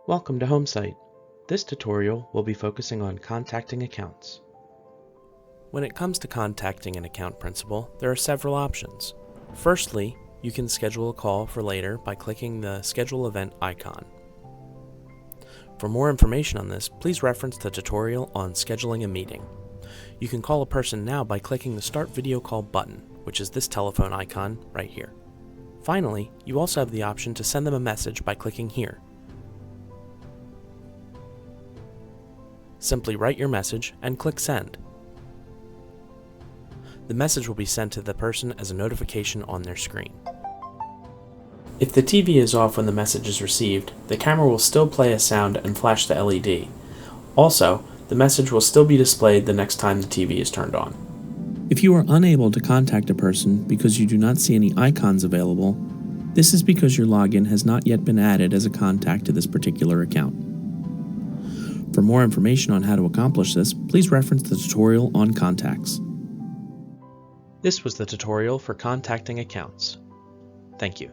Welcome to HomeSite. This tutorial will be focusing on contacting accounts. When it comes to contacting an account principal, there are several options. Firstly, you can schedule a call for later by clicking the Schedule Event icon. For more information on this, please reference the tutorial on scheduling a meeting. You can call a person now by clicking the Start Video Call button, which is this telephone icon right here. Finally, you also have the option to send them a message by clicking here. Simply write your message and click Send. The message will be sent to the person as a notification on their screen. If the TV is off when the message is received, the camera will still play a sound and flash the LED. Also, the message will still be displayed the next time the TV is turned on. If you are unable to contact a person because you do not see any icons available, this is because your login has not yet been added as a contact to this particular account. For more information on how to accomplish this, please reference the tutorial on contacts. This was the tutorial for contacting accounts. Thank you.